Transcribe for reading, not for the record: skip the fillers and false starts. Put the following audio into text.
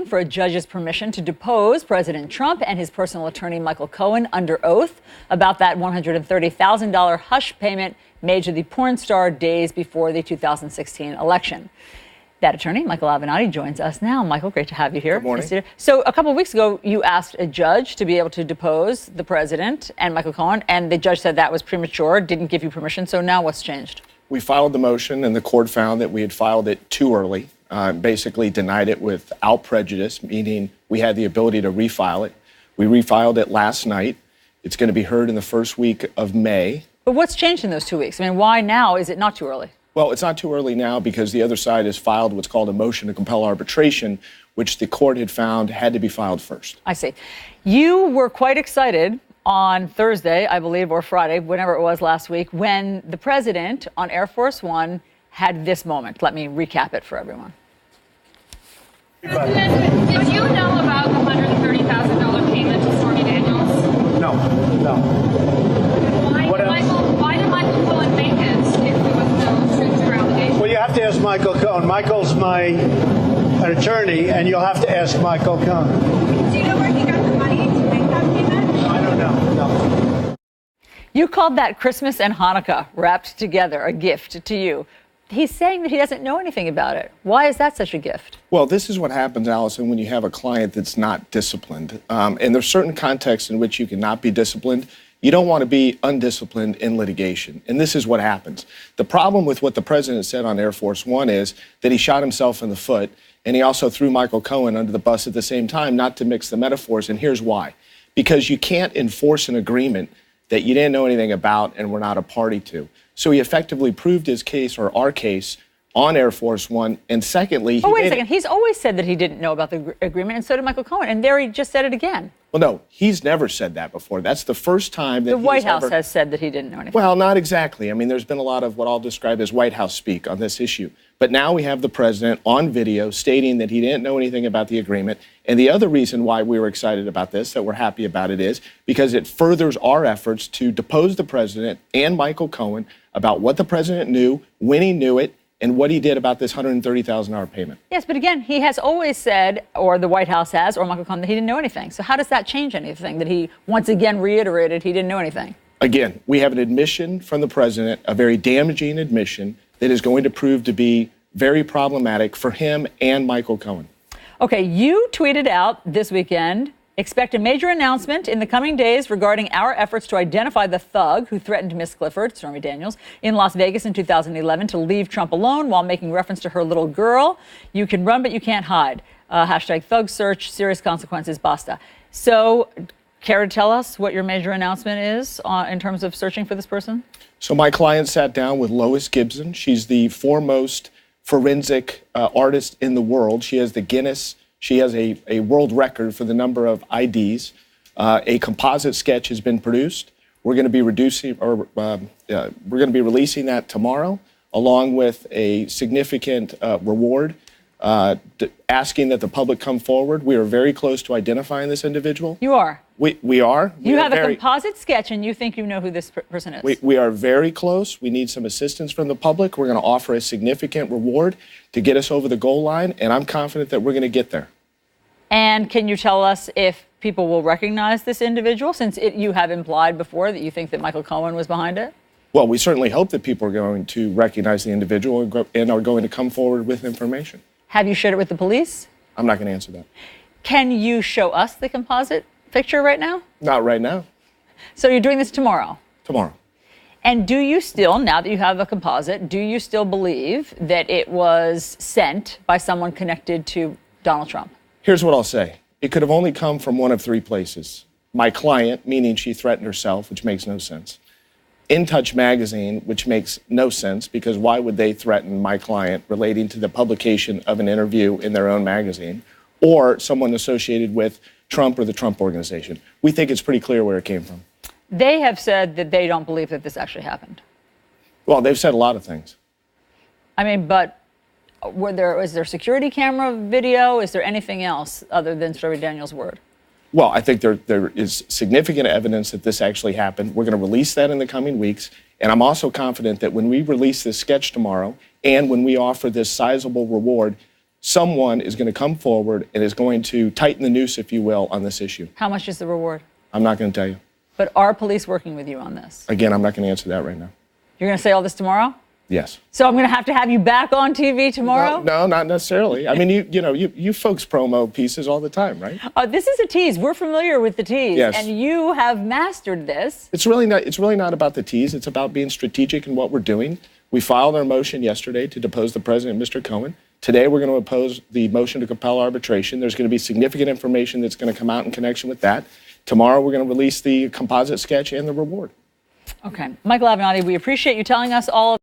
waiting for a judge's permission to depose President Trump and his personal attorney, Michael Cohen, under oath about that $130,000 hush payment made to the porn star days before the 2016 election. That attorney, Michael Avenatti, joins us now. Michael, great to have you here. Good morning. So a couple of weeks ago, you asked a judge to be able to depose the president and Michael Cohen, and the judge said that was premature, didn't give you permission. So now what's changed? We filed the motion, and the court found that we had filed it too early, basically denied it without prejudice, meaning we had the ability to refile it. We refiled it last night. It's going to be heard in the first week of May. But what's changed in those 2 weeks? I mean, why now is it not too early? Well, it's not too early now because the other side has filed what's called a motion to compel arbitration, which the court had found had to be filed first. I see. You were quite excited on Thursday, I believe, or Friday, whenever it was last week, when the president on Air Force One had this moment. Let me recap it for everyone. Did you know about the $130,000 payment to Stormy Daniels? No. Why did Michael Cohen make it if there was no truth to allegations? Well, you have to ask Michael Cohen. Michael's an attorney, and you'll have to ask Michael Cohen. Do you know where he got the money to make that payment? I don't know. No. You called that Christmas and Hanukkah wrapped together a gift to you. He's saying that he doesn't know anything about it. Why is that such a gift? Well, this is what happens, Allison, when you have a client that's not disciplined. And there's certain contexts in which you cannot be disciplined. You don't want to be undisciplined in litigation. And this is what happens. The problem with what the president said on Air Force One is that he shot himself in the foot, and he also threw Michael Cohen under the bus at the same time, not to mix the metaphors. And here's why. Because you can't enforce an agreement that you didn't know anything about and were not a party to. So he effectively proved his case, or our case, on Air Force One. And secondly, wait a second. He's always said that he didn't know about the agreement, and so did Michael Cohen. And there he just said it again. Well, no, he's never said that before. That's the first time that the White House has said that he didn't know anything. Well, not exactly. I mean, there's been a lot of what I'll describe as White House speak on this issue. But now we have the president on video stating that he didn't know anything about the agreement. And the other reason why we were excited about this, that we're happy about it, is because it furthers our efforts to depose the president and Michael Cohen about what the president knew, when he knew it, and what he did about this $130,000 payment. Yes, but again, he has always said, or the White House has, or Michael Cohen, that he didn't know anything. So how does that change anything, that he once again reiterated he didn't know anything? Again, we have an admission from the president, a very damaging admission that is going to prove to be very problematic for him and Michael Cohen. Okay, you tweeted out this weekend, expect a major announcement in the coming days regarding our efforts to identify the thug who threatened Miss Clifford, Stormy Daniels, in Las Vegas in 2011 to leave Trump alone while making reference to her little girl. You can run, but you can't hide. Hashtag thug search, serious consequences, basta. So, care to tell us what your major announcement is in terms of searching for this person? So my client sat down with Lois Gibson. She's the foremost forensic artist in the world. She has the Guinness. She has a world record for the number of IDs. A composite sketch has been produced. We're going to be releasing that tomorrow, along with a significant reward, asking that the public come forward. We are very close to identifying this individual. You are. We are. You have a composite sketch, and you think you know who this person is. We are very close. We need some assistance from the public. We're going to offer a significant reward to get us over the goal line, and I'm confident that we're going to get there. And can you tell us if people will recognize this individual, since you have implied before that you think that Michael Cohen was behind it? Well, we certainly hope that people are going to recognize the individual and are going to come forward with information. Have you shared it with the police? I'm not going to answer that. Can you show us the composite picture right now? Not right now. So you're doing this tomorrow? Tomorrow. And do you still, now that you have a composite, do you still believe that it was sent by someone connected to Donald Trump? Here's what I'll say. It could have only come from one of three places. My client, meaning she threatened herself, which makes no sense. In Touch magazine, which makes no sense, because why would they threaten my client relating to the publication of an interview in their own magazine, or someone associated with Trump or the Trump organization? We think it's pretty clear where it came from. They have said that they don't believe that this actually happened. Well, they've said a lot of things. I mean, but was there security camera video? Is there anything else other than Stormy Daniels' word? Well, I think there is significant evidence that this actually happened. We're going to release that in the coming weeks. And I'm also confident that when we release this sketch tomorrow and when we offer this sizable reward, someone is going to come forward and is going to tighten the noose, if you will, on this issue. How much is the reward? I'm not going to tell you. But are police working with you on this? Again, I'm not going to answer that right now. You're going to say all this tomorrow? Yes. So I'm going to have you back on TV tomorrow? No, not necessarily. I mean, you folks promo pieces all the time, right? This is a tease. We're familiar with the tease. Yes. And you have mastered this. It's really not about the tease. It's about being strategic in what we're doing. We filed our motion yesterday to depose the president, Mr. Cohen. Today, we're going to oppose the motion to compel arbitration. There's going to be significant information that's going to come out in connection with that. Tomorrow, we're going to release the composite sketch and the reward. Okay. Michael Avenatti, we appreciate you telling us all of